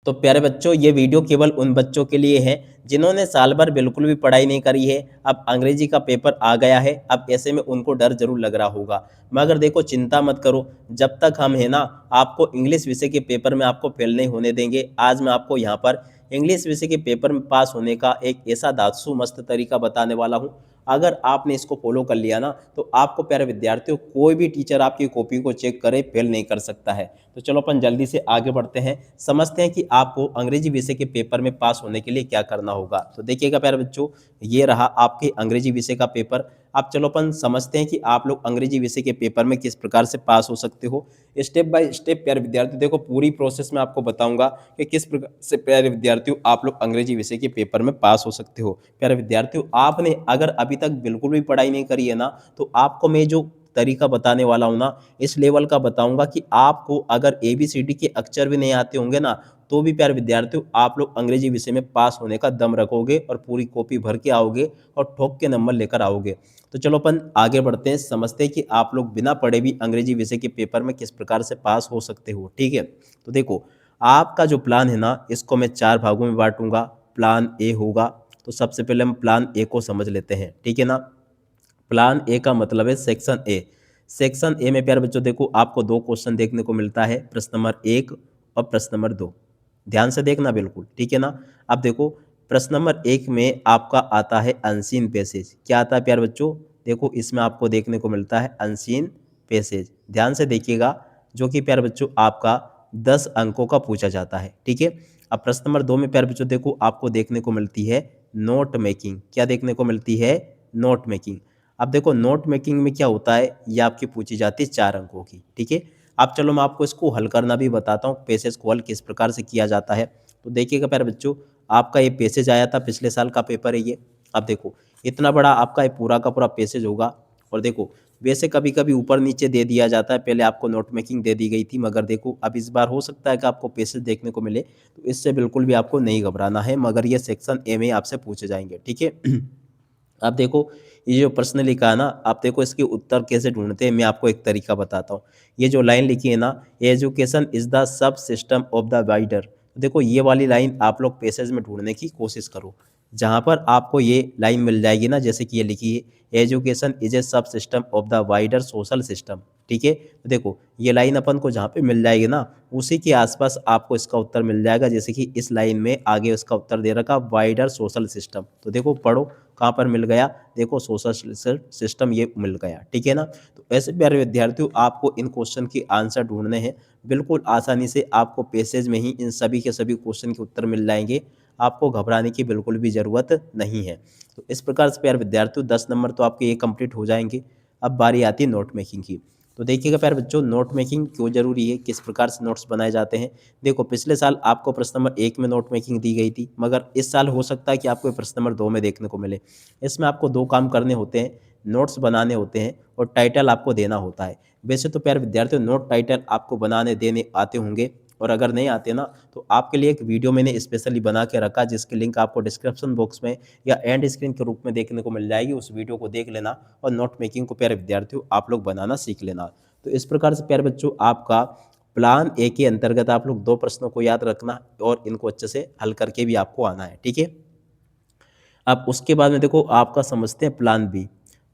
तो प्यारे बच्चों, ये वीडियो केवल उन बच्चों के लिए है जिन्होंने साल भर बिल्कुल भी पढ़ाई नहीं करी है। अब अंग्रेजी का पेपर आ गया है। अब ऐसे में उनको डर जरूर लग रहा होगा, मगर देखो चिंता मत करो। जब तक हम है ना, आपको इंग्लिश विषय के पेपर में आपको फेल नहीं होने देंगे। आज मैं आपको यहाँ पर इंग्लिश विषय के पेपर में पास होने का एक ऐसा धांसू मस्त तरीका बताने वाला हूँ। अगर आपने इसको फॉलो कर लिया ना, तो आपको प्यारे विद्यार्थियों, कोई भी टीचर आपकी कॉपी को चेक करे फेल नहीं कर सकता है। तो चलो अपन जल्दी से आगे बढ़ते हैं, समझते हैं कि आपको अंग्रेजी विषय के पेपर में पास होने के लिए क्या करना होगा। तो देखिएगा प्यारे बच्चों, ये रहा आपके अंग्रेजी विषय का पेपर। अब चलो अपन समझते हैं कि आप लोग अंग्रेजी विषय के पेपर में किस प्रकार से पास हो सकते हो। स्टेप बाय स्टेप प्यारे विद्यार्थी, देखो पूरी प्रोसेस में आपको बताऊंगा कि किस प्रकार से प्यारे विद्यार्थियों आप लोग अंग्रेजी विषय के पेपर में पास हो सकते हो। प्यारे विद्यार्थियों, आपने अगर अभी तक बिल्कुल भी पढ़ाई नहीं करी है ना, तो आपको मैं जो तरीका बताने वाला हूँ ना, इस लेवल का बताऊंगा कि आपको अगर ABCD के अक्षर भी नहीं आते होंगे ना, तो भी प्यारे विद्यार्थियों आप लोग अंग्रेजी विषय में पास होने का दम रखोगे और पूरी कॉपी भर के आओगे और ठोक के नंबर लेकर आओगे। तो चलो अपन आगे बढ़ते हैं, समझते हैं कि आप लोग बिना पढ़े भी अंग्रेजी विषय के पेपर में किस प्रकार से पास हो सकते हो। ठीक है, तो देखो आपका जो प्लान है ना, इसको मैं 4 भागों में बांटूंगा। प्लान ए होगा, तो सबसे पहले हम प्लान ए को समझ लेते हैं। ठीक है ना, प्लान ए का मतलब है सेक्शन ए। सेक्शन ए में प्यारे बच्चों देखो आपको 2 क्वेश्चन देखने को मिलता है, प्रश्न नंबर 1 और प्रश्न नंबर 2। ध्यान से देखना बिल्कुल, ठीक है ना। अब देखो प्रश्न नंबर 1 में आपका आता है अनसीन पैसेज। क्या आता है प्यारे बच्चों? देखो इसमें आपको देखने को मिलता है अनसीन पैसेज। ध्यान से देखिएगा, जो कि प्यारे बच्चों आपका 10 अंकों का पूछा जाता है। ठीक है, अब प्रश्न नंबर 2 में प्यारे बच्चों देखो आपको देखने को मिलती है नोट मेकिंग। क्या देखने को मिलती है? Note making. अब देखो नोट मेकिंग में क्या होता है, ये आपकी पूछी जाती है 4 अंकों की। ठीक है, अब चलो मैं आपको इसको हल करना भी बताता हूँ, पैसेज को हल किस प्रकार से किया जाता है। तो देखिएगा प्यारे बच्चों, आपका ये पैसेज आया था, पिछले साल का पेपर है ये। अब देखो इतना बड़ा आपका ये पूरा का पूरा पैसेज होगा। और देखो वैसे कभी कभी ऊपर नीचे दे दिया जाता है, पहले आपको नोट मेकिंग दे दी गई थी, मगर देखो अब इस बार हो सकता है कि आपको पैसेज देखने को मिले, तो इससे बिल्कुल भी आपको नहीं घबराना है, मगर ये सेक्शन ए में आपसे पूछे जाएंगे। ठीक है आप देखो ये जो प्रश्न लिखा है ना, आप देखो इसके उत्तर कैसे ढूंढते हैं, मैं आपको एक तरीका बताता हूँ। ये जो लाइन लिखी है ना, education is the sub system of the wider, देखो ये वाली लाइन आप लोग पैसेज में ढूंढने की कोशिश करो। जहाँ पर आपको ये लाइन मिल जाएगी ना, जैसे कि ये लिखी है एजुकेशन इज ए सब system of the wider social system. ठीक है, तो देखो ये लाइन अपन को जहाँ पे मिल जाएगी ना, उसी के आसपास आपको इसका उत्तर मिल जाएगा। जैसे कि इस लाइन में आगे उसका उत्तर दे रखा वाइडर सोशल सिस्टम, तो देखो पढ़ो कहाँ पर मिल गया, देखो सोशल सिस्टम ये मिल गया। ठीक है ना, तो ऐसे प्यारे विद्यार्थियों आपको इन क्वेश्चन के आंसर ढूंढने हैं। बिल्कुल आसानी से आपको पैसेज में ही इन सभी के सभी क्वेश्चन के उत्तर मिल जाएंगे, आपको घबराने की बिल्कुल भी ज़रूरत नहीं है। तो इस प्रकार से प्यारे विद्यार्थियों 10 नंबर तो आपके ये कंप्लीट हो जाएंगे। अब बारी आती है नोट मेकिंग की। तो देखिएगा प्यारे बच्चों, नोट मेकिंग क्यों जरूरी है, किस प्रकार से नोट्स बनाए जाते हैं। देखो पिछले साल आपको प्रश्न नंबर 1 में नोट मेकिंग दी गई थी, मगर इस साल हो सकता है कि आपको प्रश्न नंबर 2 में देखने को मिले। इसमें आपको 2 काम करने होते हैं, नोट्स बनाने होते हैं और टाइटल आपको देना होता है। वैसे तो प्यारे विद्यार्थियों नोट टाइटल आपको बनाने देने आते होंगे, और अगर नहीं आते ना, तो आपके लिए एक वीडियो मैंने स्पेशली बना के रखा, जिसकी लिंक आपको डिस्क्रिप्शन बॉक्स में या एंड स्क्रीन के रूप में देखने को मिल जाएगी। उस वीडियो को देख लेना और नोट मेकिंग को प्यारे विद्यार्थियों आप लोग बनाना सीख लेना। तो इस प्रकार से प्यारे बच्चों आपका प्लान ए के अंतर्गत आप लोग 2 प्रश्नों को याद रखना और इनको अच्छे से हल करके भी आपको आना है। ठीक है, अब उसके बाद में देखो आपका समझते हैं प्लान बी।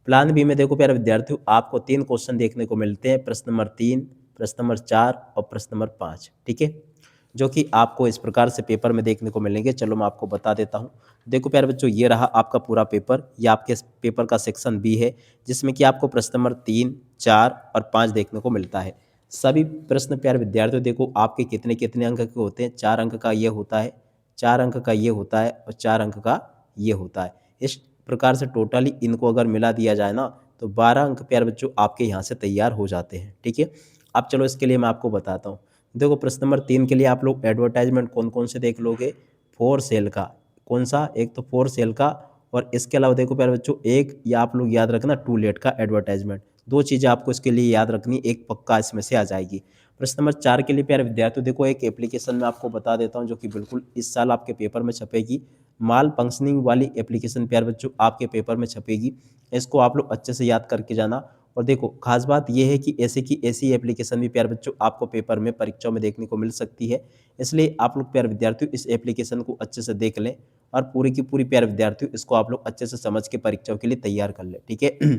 प्लान बी में देखो प्यारे विद्यार्थियों आपको 3 क्वेश्चन देखने को मिलते हैं, प्रश्न नंबर 3, प्रश्न नंबर 4 और प्रश्न नंबर 5। ठीक है, जो कि आपको इस प्रकार से पेपर में देखने को मिलेंगे। चलो मैं आपको बता देता हूँ। देखो प्यारे बच्चों, ये रहा आपका पूरा पेपर, ये आपके पेपर का सेक्शन बी है, जिसमें कि आपको प्रश्न नंबर 3, 4 और 5 देखने को मिलता है। सभी प्रश्न प्यारे विद्यार्थियों देखो आपके कितने कितने अंक के होते हैं, 4 अंक का ये होता है, 4 अंक का ये होता है और 4 अंक का ये होता है। इस प्रकार से टोटली इनको अगर मिला दिया जाए ना, तो 12 अंक प्यारे बच्चों आपके यहाँ से तैयार हो जाते हैं। ठीक है, अब चलो इसके लिए मैं आपको बताता हूँ। देखो प्रश्न नंबर 3 के लिए आप लोग एडवर्टाइजमेंट कौन कौन से देख लोगे, फॉर सेल का, कौन सा, एक तो फॉर सेल का, और इसके अलावा देखो प्यारे बच्चों एक या आप लोग याद रखना टू लेट का एडवर्टाइजमेंट। 2 चीज़ें आपको इसके लिए याद रखनी, एक पक्का इसमें से आ जाएगी। प्रश्न नंबर 4 के लिए प्यारे विद्यार्थियों देखो एक एप्लीकेशन में आपको बता देता हूँ, जो कि बिल्कुल इस साल आपके पेपर में छपेगी। माल फंक्शनिंग वाली एप्लीकेशन प्यारे बच्चों आपके पेपर में छपेगी। इसको आप लोग अच्छे से याद करके जाना। और देखो खास बात यह है कि ऐसे की ऐसी एप्लीकेशन भी प्यारे बच्चों आपको पेपर में परीक्षाओं में देखने को मिल सकती है। इसलिए आप लोग प्यारे विद्यार्थियों इस एप्लीकेशन को अच्छे से देख लें और पूरी की पूरी प्यारे विद्यार्थियों इसको आप लोग अच्छे से समझ के परीक्षाओं के लिए तैयार कर लें, ठीक है।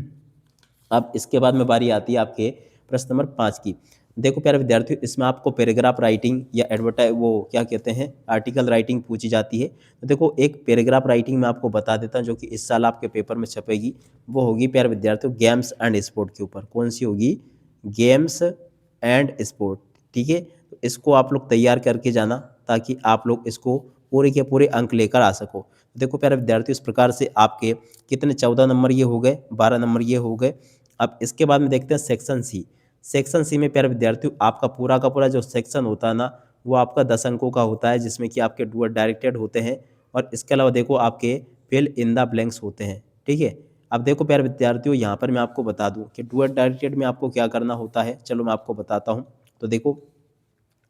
अब इसके बाद में बारी आती है आपके प्रश्न नंबर 5 की। देखो प्यारे विद्यार्थियों, इसमें आपको पैराग्राफ राइटिंग या एडवर्टाइज वो क्या कहते हैं आर्टिकल राइटिंग पूछी जाती है। तो देखो एक पैराग्राफ राइटिंग मैं आपको बता देता हूँ जो कि इस साल आपके पेपर में छपेगी। वो होगी प्यारे विद्यार्थियों गेम्स एंड स्पोर्ट के ऊपर। कौन सी होगी? गेम्स एंड स्पोर्ट, ठीक है। तो इसको आप लोग तैयार करके जाना ताकि आप लोग इसको पूरे के पूरे अंक लेकर आ सको। देखो प्यारे विद्यार्थियों, इस प्रकार से आपके कितने 14 नंबर ये हो गए, 12 नंबर ये हो गए। अब इसके बाद में देखते हैं सेक्शन सी। सेक्शन सी में प्यारे विद्यार्थियों आपका पूरा का पूरा जो सेक्शन होता है ना, वो आपका 10 अंकों का होता है, जिसमें कि आपके डुअल डायरेक्टेड होते हैं और इसके अलावा देखो आपके फिल इन द ब्लैंक्स होते हैं, ठीक है। अब देखो प्यारे विद्यार्थियों, यहाँ पर मैं आपको बता दूं कि डुअल डायरेक्टेड में आपको क्या करना होता है। चलो मैं आपको बताता हूँ। तो देखो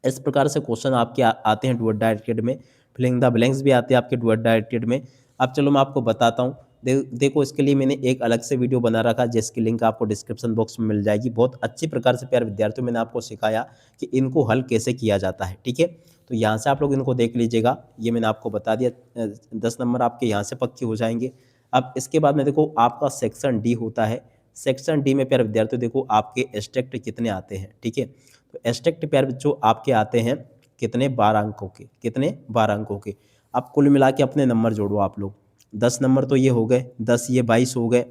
इस प्रकार से क्वेश्चन आपके आते हैं डुअल डायरेक्टेड में, फिलिंग द ब्लैंक्स भी आते हैं आपके डुअल डायरेक्टेड में। अब चलो मैं आपको बताता हूँ। देखो इसके लिए मैंने एक अलग से वीडियो बना रखा जिसकी लिंक आपको डिस्क्रिप्शन बॉक्स में मिल जाएगी। बहुत अच्छी प्रकार से प्यारे विद्यार्थियों मैंने आपको सिखाया कि इनको हल कैसे किया जाता है, ठीक है। तो यहाँ से आप लोग इनको देख लीजिएगा। ये मैंने आपको बता दिया, 10 नंबर आपके यहाँ से पक्के हो जाएंगे। अब इसके बाद में देखो आपका सेक्शन डी होता है। सेक्शन डी में प्यारे विद्यार्थियों देखो आपके एस्ट्रैक्ट कितने आते हैं, ठीक है। तो एस्ट्रैक्ट प्यारे बच्चों आपके आते हैं कितने? 12 अंकों के। कितने? 12 अंकों के। अब कुल मिला के अपने नंबर जोड़ो आप लोग। 10 नंबर तो ये हो गए, 10 ये 22 हो गए।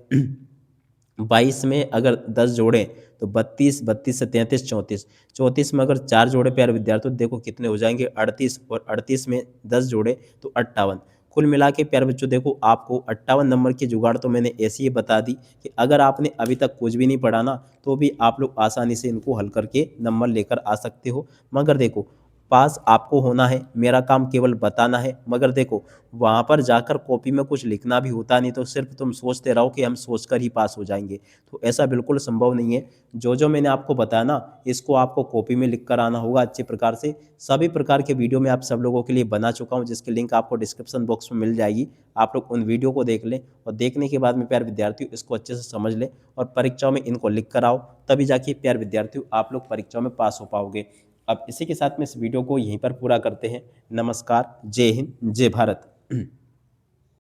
22 में अगर 10 जोड़ें तो 32, 32 से 33 34, 34 में अगर 4 जोड़े प्यारे विद्यार्थियों देखो कितने हो जाएंगे? 38, और 38 में 10 जोड़े तो 58। कुल मिला के प्यारे बच्चों देखो आपको 58 नंबर की जुगाड़ तो मैंने ऐसी ही बता दी कि अगर आपने अभी तक कुछ भी नहीं पढ़ा ना, तो भी आप लोग आसानी से इनको हल करके नंबर लेकर आ सकते हो। मगर देखो पास आपको होना है, मेरा काम केवल बताना है। मगर देखो वहाँ पर जाकर कॉपी में कुछ लिखना भी होता नहीं, तो सिर्फ तुम सोचते रहो कि हम सोचकर ही पास हो जाएंगे, तो ऐसा बिल्कुल संभव नहीं है। जो जो मैंने आपको बताया ना, इसको आपको कॉपी में लिख कर आना होगा अच्छे प्रकार से। सभी प्रकार के वीडियो मैं आप सब लोगों के लिए बना चुका हूँ, जिसकी लिंक आपको डिस्क्रिप्शन बॉक्स में मिल जाएगी। आप लोग उन वीडियो को देख लें और देखने के बाद में प्यारे विद्यार्थियों इसको अच्छे से समझ लें और परीक्षाओं में इनको लिख कर आओ, तभी जाके प्यारे विद्यार्थियों आप लोग परीक्षाओं में पास हो पाओगे। अब इसी के साथ में इस वीडियो को यहीं पर पूरा करते हैं। नमस्कार, जय हिंद, जय भारत।